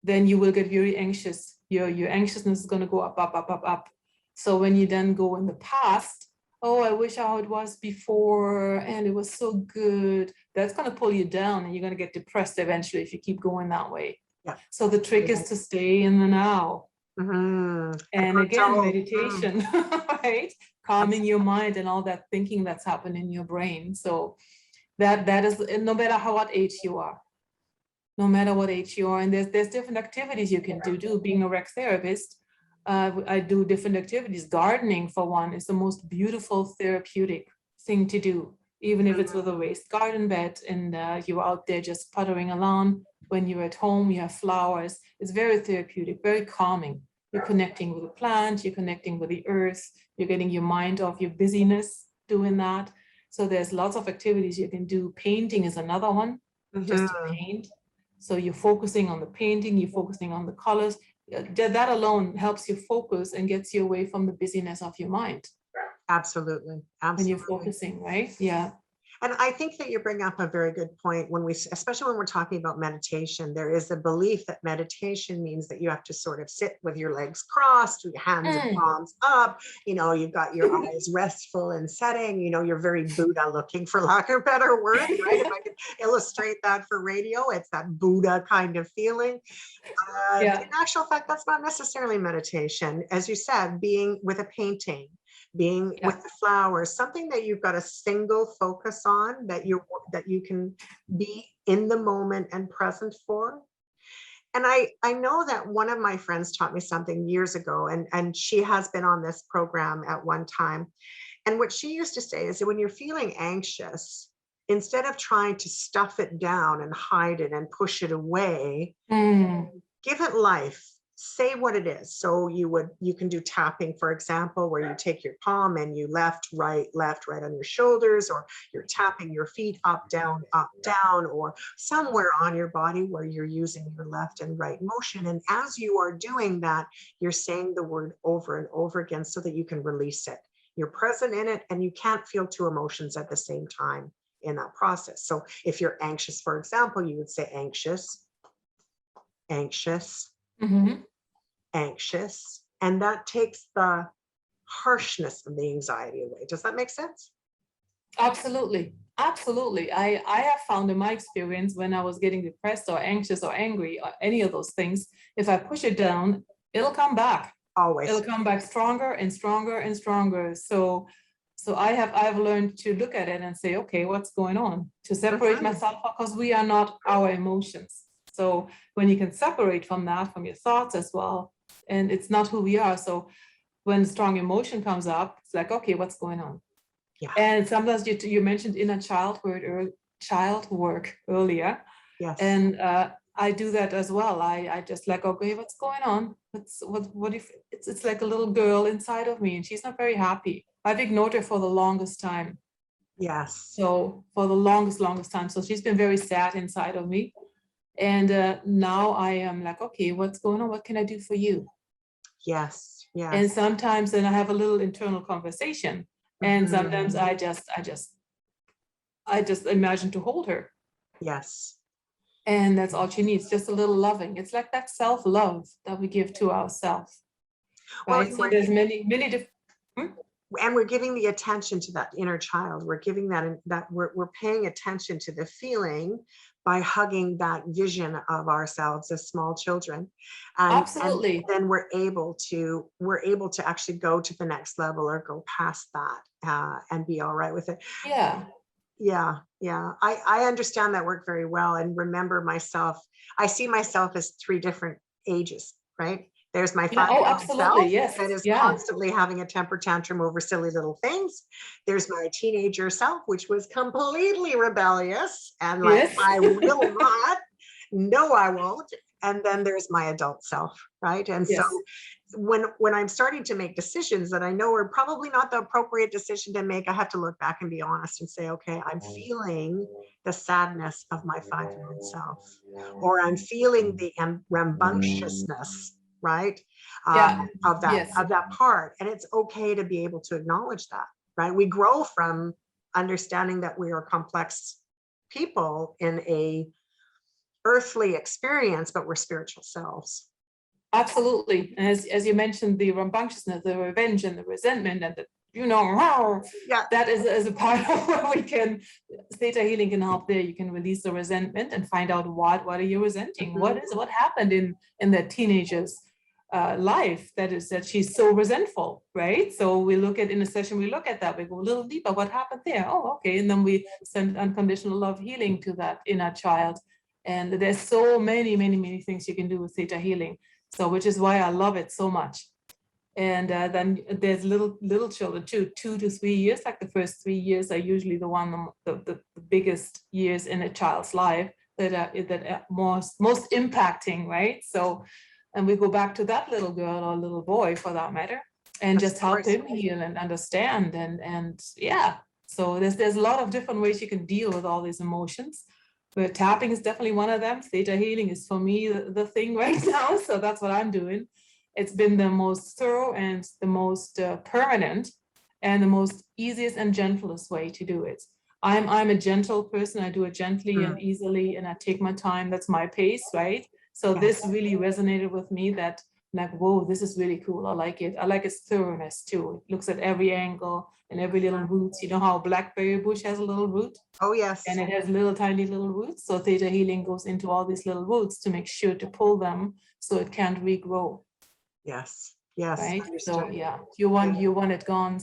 then you will get very anxious your anxiousness is going to go up, up, up, up, up. So when you then go in the past, oh, I wish how it was before, and it was so good, that's going to pull you down, and you're going to get depressed eventually if you keep going that way. Yeah. So the trick is to stay in the now. Mm-hmm. And again, meditation, right? Calming your mind and all that thinking that's happening in your brain. So that is, no matter what age you are, no matter what age you are, and there's different activities you can do. Being a rec therapist, I do different activities. Gardening, for one, is the most beautiful therapeutic thing to do, even if it's with a raised garden bed and you're out there just puttering along. When you're at home, you have flowers. It's very therapeutic, very calming. You're connecting with the plant, you're connecting with the earth, you're getting your mind off your busyness doing that. So there's lots of activities you can do. Painting is another one, just to paint. So you're focusing on the painting, you're focusing on the colors. That alone helps you focus and gets you away from the busyness of your mind. Absolutely. When you're focusing, right? Yeah. And I think that you bring up a very good point especially when we're talking about meditation. There is a belief that meditation means that you have to sort of sit with your legs crossed, your hands and palms up, you've got your eyes restful and setting, you're very Buddha looking, for lack of a better word, right? If I could illustrate that for radio, it's that Buddha kind of feeling. In actual fact, that's not necessarily meditation. As you said, being with a painting, being with the flowers, something that you've got a single focus on, that you can be in the moment and present for. And I know that one of my friends taught me something years ago, and she has been on this program at one time. And what she used to say is that when you're feeling anxious, instead of trying to stuff it down and hide it and push it away, give it life. Say what it is. So you can do tapping, for example, where you take your palm and you left, right on your shoulders, or you're tapping your feet up, down, or somewhere on your body where you're using your left and right motion. And as you are doing that, you're saying the word over and over again so that you can release it. You're present in it, and you can't feel two emotions at the same time in that process. So if you're anxious, for example, you would say anxious, anxious, anxious, and that takes the harshness of the anxiety away. Does that make sense? Absolutely. I have found in my experience, when I was getting depressed or anxious or angry or any of those things, if I push it down, it'll come back. Always. It'll come back stronger and stronger and stronger. So I've learned to look at it and say, okay, what's going on? To separate myself, because we are not our emotions. So when you can separate from that, from your thoughts as well, and it's not who we are. So when strong emotion comes up, it's like, okay, what's going on? Yeah. And sometimes you mentioned inner child work earlier. Yes. And I do that as well. I just like, okay, what's going on? What if it's like a little girl inside of me and she's not very happy. I've ignored her for the longest time. Yes. So for the longest time. So she's been very sad inside of me. And now I am like, okay, what's going on? What can I do for you? Yes. Yes. And sometimes then I have a little internal conversation. And sometimes I just imagine to hold her. Yes. And that's all she needs, just a little loving. It's like that self-love that we give to ourselves. Right. So there's many different. And we're giving the attention to that inner child. We're giving that we're paying attention to the feeling by hugging that vision of ourselves as small children. Absolutely. And then we're able to actually go to the next level or go past that and be all right with it. Yeah. Yeah. I understand that work very well, and remember myself. I see myself as 3 different ages, right? There's my 5-year-old self that is constantly having a temper tantrum over silly little things. There's my teenager self, which was completely rebellious and like, I will not, no, I won't. And then there's my adult self, right? And so when I'm starting to make decisions that I know are probably not the appropriate decision to make, I have to look back and be honest and say, okay, I'm feeling the sadness of my 5-year-old self, or I'm feeling the rambunctiousness, right? Of that part. And it's okay to be able to acknowledge that, right? We grow from understanding that we are complex people in a earthly experience, but we're spiritual selves. Absolutely. And as you mentioned, the rambunctiousness, the revenge and the resentment and the, that is a part of where we can, Theta Healing can help there. You can release the resentment and find out what are you resenting? Mm-hmm. What happened in that teenager's life that she's so resentful, right? So we look at, in a session, we look at that, we go a little deeper, what happened there? Oh, okay. And then we send unconditional love healing to that inner child. And there's so many things you can do with Theta Healing. So, which is why I love it so much. And then there's little children too, 2 to 3 years. Like the first 3 years are usually the biggest years in a child's life that are most impacting, right? So, and we go back to that little girl or little boy for that matter, and just help him heal and understand. And yeah, so there's a lot of different ways you can deal with all these emotions. But tapping is definitely one of them. Theta Healing is for me the thing right now. So that's what I'm doing. It's been the most thorough and the most permanent and the most easiest and gentlest way to do it. I'm a gentle person. I do it gently and easily, and I take my time. That's my pace, right? So this really resonated with me, that like, whoa, this is really cool. I like it. I like its thoroughness too. It looks at every angle and every little roots. You know how Blackberry Bush has a little root? Oh, yes. And it has tiny little roots. So Theta Healing goes into all these little roots to make sure to pull them so it can't regrow. Yes. Yes. Right. Understood. So yeah, you want it gone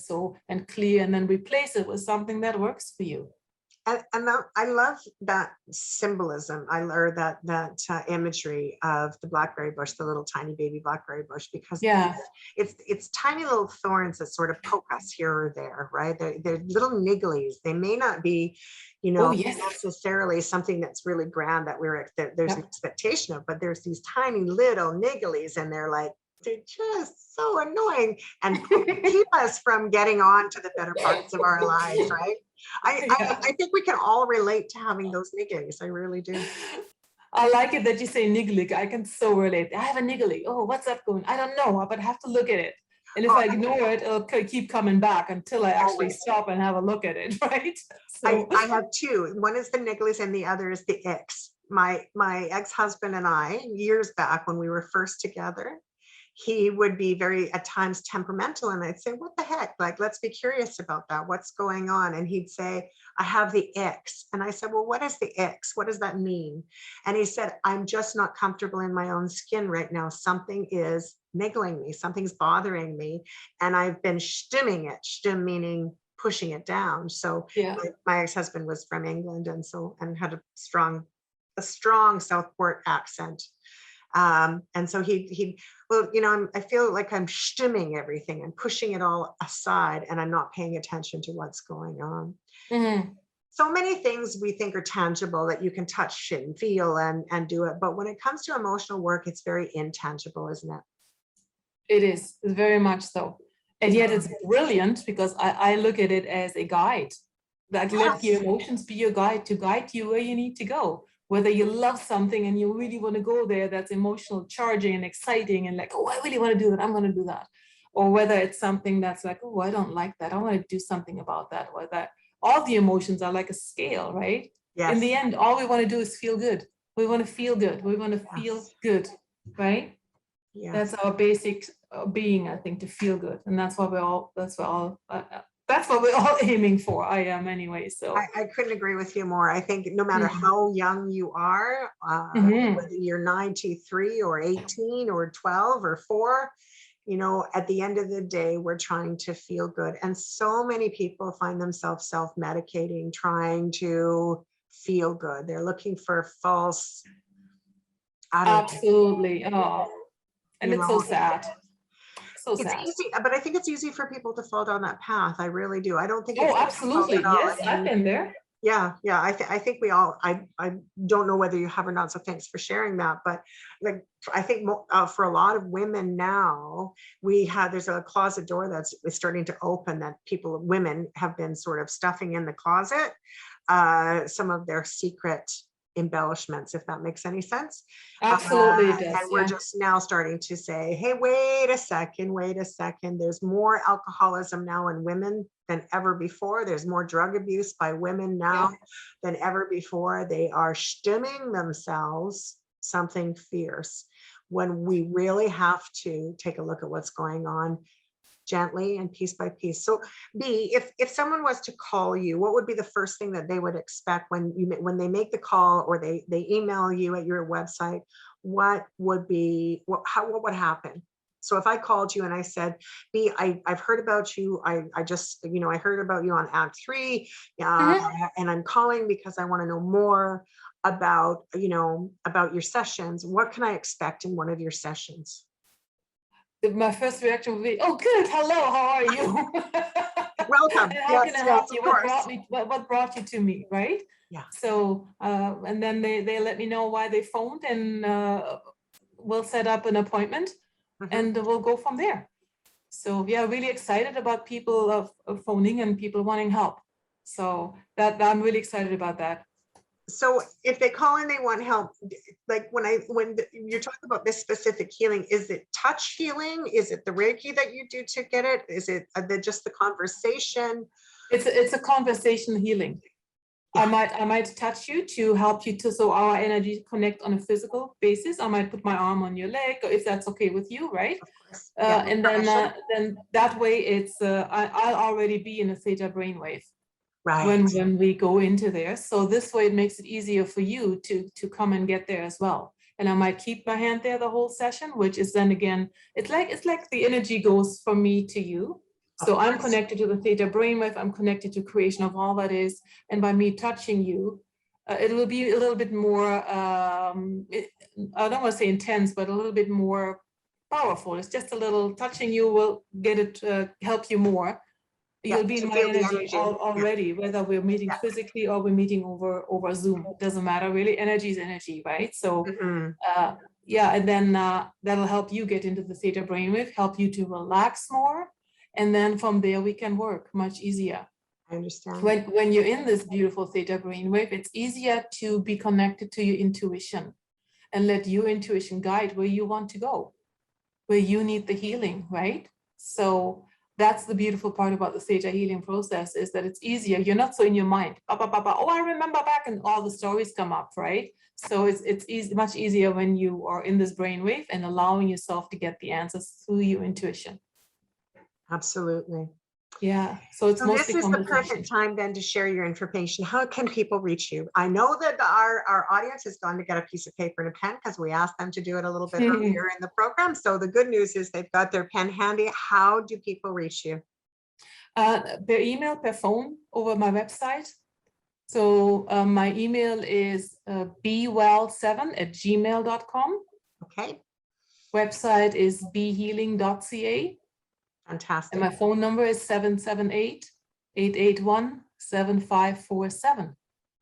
and clear, and then replace it with something that works for you. And I love that symbolism. I learned that imagery of the Blackberry bush, the little tiny baby Blackberry bush, because it's tiny little thorns that sort of poke us here or there, right? They're little nigglies. They may not be, necessarily something that's really grand that there's an expectation of, but there's these tiny little nigglies, and they're just so annoying and keep us from getting on to the better parts of our lives, right? I think we can all relate to having those nigglies. I really do. I like it that you say niggly. I can so relate. I have a niggly. Oh, what's that going? I don't know, but I have to look at it. And if I ignore it, it'll keep coming back until I actually stop and have a look at it, right? So I have two. One is the nigglies and the other is the icks. My ex-husband and I, years back when we were first together, he would be very, at times, temperamental. And I'd say, what the heck? Like, let's be curious about that. What's going on? And he'd say, I have the icks. And I said, well, what is the icks? What does that mean? And he said, I'm just not comfortable in my own skin right now. Something is niggling me. Something's bothering me. And I've been stimming it, stim meaning pushing it down. So my ex-husband was from England and had a strong Southport accent. And so I feel like I'm stimming everything and pushing it all aside, and I'm not paying attention to what's going on. Mm-hmm. So many things we think are tangible that you can touch and feel and do it. But when it comes to emotional work, it's very intangible, isn't it? It is very much so. And yet it's brilliant because I look at it as a guide. Like, let your emotions be your guide to guide you where you need to go. Whether you love something and you really want to go there, that's emotional, charging and exciting, and like, oh, I really want to do that, I'm going to do that. Or whether it's something that's like, oh, I don't like that, I want to do something about that. Or that all the emotions are like a scale, right? Yes. In the end, all we want to do is feel good. We want to feel good. We want to feel good, right? Yes. That's our basic being, I think, to feel good. And that's what we're all aiming for. I am anyway. So I couldn't agree with you more. I think no matter how young you are, whether you're 93 or 18 or 12 or 4, at the end of the day, we're trying to feel good. And so many people find themselves self-medicating, trying to feel good. They're looking for false. Absolutely. Oh, and it's so sad. So it's sad. easy, but I think it's easy for people to fall down that path. I really do. I don't think. Oh, absolutely. Yes, I've been there. Yeah. I think we all. I don't know whether you have or not. So thanks for sharing that. But like, I think for a lot of women now, there's a closet door that's starting to open that women have been sort of stuffing in the closet, some of their secret embellishments, if that makes any sense. Absolutely it does, and we're just now starting to say, hey, wait a second, there's more alcoholism now in women than ever before. There's more drug abuse by women now than ever before. They are stimming themselves something fierce. when we really have to take a look at what's going on gently and piece by piece. So B, if someone was to call you, what would be the first thing that they would expect when they make the call, or they email you at your website? What would what would happen? So if I called you and I said, B, I've heard about you. I just, I heard about you on Act 3, and I'm calling because I want to know more about, about your sessions. What can I expect in one of your sessions? My first reaction would be, oh, good. Hello, how are you? Welcome. And how can I help you? What brought you to me, right? Yeah. So, and then they let me know why they phoned, and we'll set up an appointment, and we'll go from there. So yeah, really excited about people of phoning and people wanting help. So that I'm really excited about that. So if they call and they want help, like when you're talking about this specific healing, is it touch healing? Is it the Reiki that you do to get it? Is it just the conversation? It's a conversation healing. Yeah. I might touch you to help you so our energies connect on a physical basis. I might put my arm on your leg, or if that's okay with you, right? Yeah, and then that way it's I'll already be in a theta brainwave. Right. When we go into there. So this way it makes it easier for you to come and get there as well. And I might keep my hand there the whole session, which is then again, it's like the energy goes from me to you. So I'm connected to the theta brainwave, I'm connected to creation of all that is. And by me touching you, it will be a little bit more, I don't want to say intense, but a little bit more powerful. It's just a little touching you will get it, help you more. You'll be in my energy already, whether we're meeting physically or we're meeting over Zoom. It doesn't matter really. Energy is energy, right? So yeah, and then that'll help you get into the theta brainwave, help you to relax more. And then from there we can work much easier. I understand. When you're in this beautiful theta brainwave, it's easier to be connected to your intuition and let your intuition guide where you want to go, where you need the healing, right? So that's the beautiful part about the theta healing process, is that it's easier. You're not so in your mind. Oh, I remember back, and all the stories come up, right? So it's easy, much easier when you are in this brainwave and allowing yourself to get the answers through your intuition. Absolutely. Yeah. So it's mostly this is the perfect time then to share your information. How can people reach you? I know that our audience is going to get a piece of paper and a pen because we asked them to do it a little bit earlier in the program. So the good news is they've got their pen handy. How do people reach you? Per email, per phone, over my website. So my email is bewell7@gmail.com. Okay. Website is behealing.ca. Fantastic. And my phone number is 778-881-7547.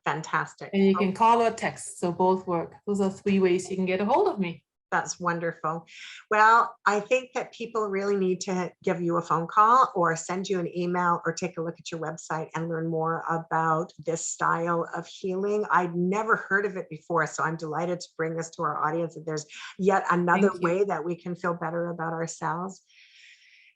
Fantastic. And you can call or text, so both work. Those are 3 ways you can get a hold of me. That's wonderful. Well, I think that people really need to give you a phone call or send you an email or take a look at your website and learn more about this style of healing. I'd never heard of it before, so I'm delighted to bring this to our audience, that there's yet another way that we can feel better about ourselves.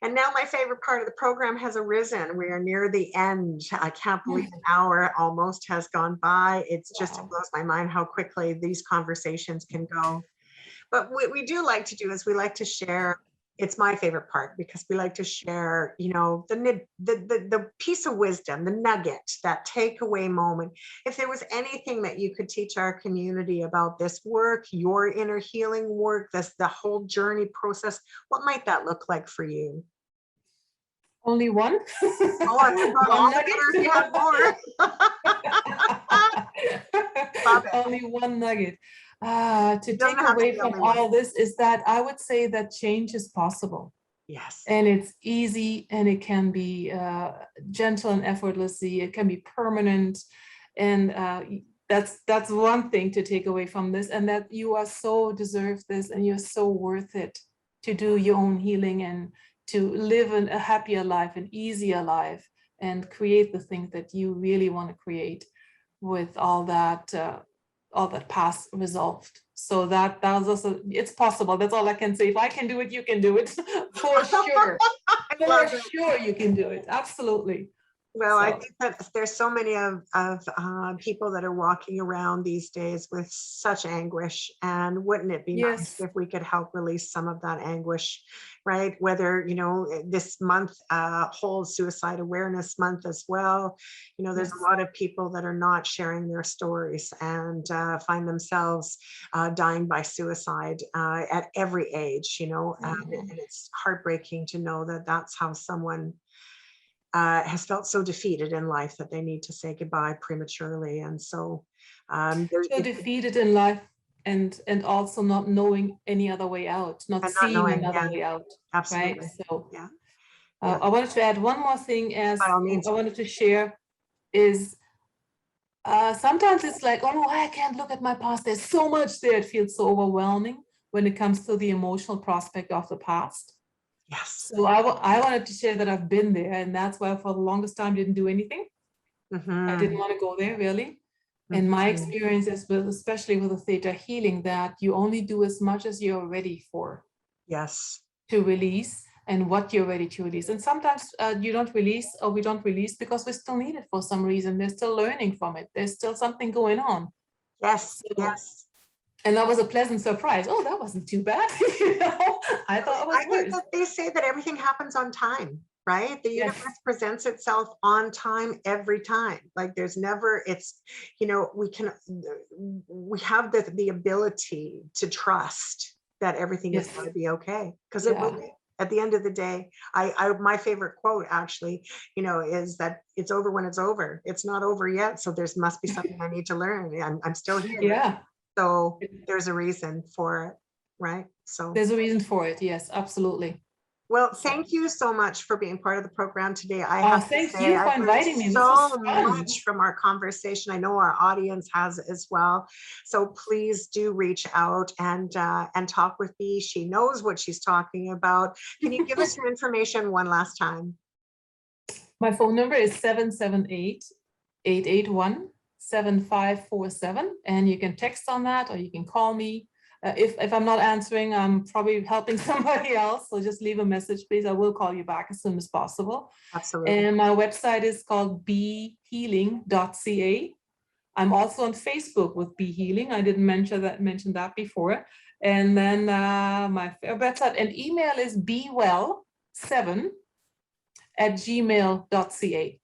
And now my favorite part of the program has arisen. We are near the end. I can't believe an hour almost has gone by. It's just, it blows my mind how quickly these conversations can go. But what we do like to do is we like to share. It's my favorite part because we like to share, the piece of wisdom, the nugget, that takeaway moment. If there was anything that you could teach our community about this work, your inner healing work, the whole journey process, what might that look like for you? Only one? Oh, I forgot all the others. You have more. Only one nugget. To take away from all this is that I would say that change is possible. Yes. And it's easy, and it can be gentle and effortlessly. It can be permanent. And that's one thing to take away from this, and that you are so deserve this, and you're so worth it to do your own healing and to live a happier life, an easier life, and create the thing that you really want to create with all that past resolved. So that was also, it's possible. That's all I can say. If I can do it, you can do it. For sure. For sure you can do it. Absolutely. Well, I think that there's so many of people that are walking around these days with such anguish, and wouldn't it be nice Yes. if we could help release some of that anguish, right? Whether, this month holds Suicide Awareness Month as well. There's Yes. a lot of people that are not sharing their stories and find themselves dying by suicide at every age, and it's heartbreaking to know that that's how someone has felt so defeated in life that they need to say goodbye prematurely. And so So defeated in life, and also not knowing any other way out, not and not seeing knowing, another yeah, way out. absolutely. Right. So Yeah. I wanted to add one more thing as By all means. I wanted to share is sometimes it's like, oh no, I can't look at my past. There's so much there. It feels so overwhelming when it comes to the emotional prospect of the past. Yes. So I wanted to share that I've been there, and that's why for the longest time didn't do anything. I didn't want to go there really. And my experience is with, especially with the Theta Healing, that you only do as much as you're ready for. Yes. To release, and what you're ready to release. And sometimes you don't release, or we don't release because we still need it for some reason. They're still learning from it. There's still something going on. Yes. So, yes. And that was a pleasant surprise. Oh, that wasn't too bad. I thought it was I think worse. that they say that everything happens on time, right? The Yes. universe presents itself on time every time. Like there's never, it's, we have the ability to trust that everything is going to be okay, because it will be. At the end of the day, my favorite quote actually, is that it's over when it's over. It's not over yet. So there must be something I need to learn. I'm still here. Yeah. So there's a reason for it, right? So there's a reason for it. Yes, absolutely. Well, thank you so much for being part of the program today. I Oh, have to thank say, you for I've learned inviting me. This so was fun. much from our conversation. I know our audience has as well. So please do reach out and talk with Bea. She knows what she's talking about. Can you give us your information one last time? My phone number is 778-881-7547, and you can text on that, or you can call me. If I'm not answering, I'm probably helping somebody else. So just leave a message, please. I will call you back as soon as possible. Absolutely. And my website is called behealing.ca. I'm also on Facebook with Beate Healing. I didn't mention that before. And then my website and email is bewell7@gmail.ca.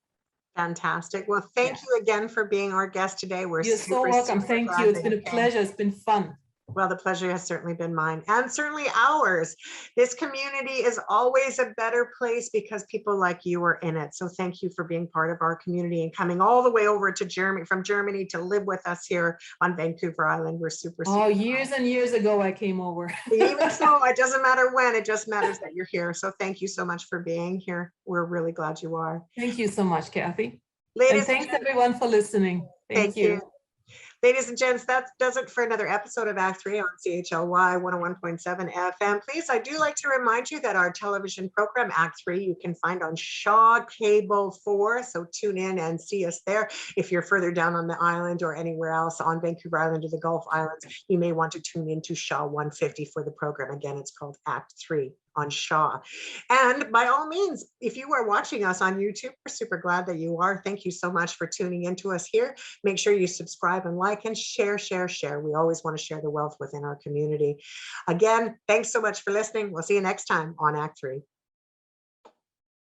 Fantastic. Well, thank you again for being our guest today. You're so welcome. Thank you. It's been a pleasure. It's been fun. Well, the pleasure has certainly been mine, and certainly ours. This community is always a better place because people like you are in it. So thank you for being part of our community and coming all the way over to Germany, from Germany, to live with us here on Vancouver Island. We're super. Oh, years and years ago I came over. Even so, it doesn't matter when, it just matters that you're here. So thank you so much for being here. We're really glad you are. Thank you so much, Kathy. Ladies, and thanks everyone for listening. Thank you. Ladies and gents, that does it for another episode of Act 3 on CHLY 101.7 FM. Please, I do like to remind you that our television program, Act 3, you can find on Shaw Cable 4. So tune in and see us there. If you're further down on the island or anywhere else on Vancouver Island or the Gulf Islands, you may want to tune into Shaw 150 for the program. Again, it's called Act 3 on Shaw. And by all means, if you are watching us on YouTube, we're super glad that you are. Thank you so much for tuning into us here. Make sure you subscribe and like and share. We always want to share the wealth within our community. Again, thanks so much for listening. We'll see you next time on Act 3.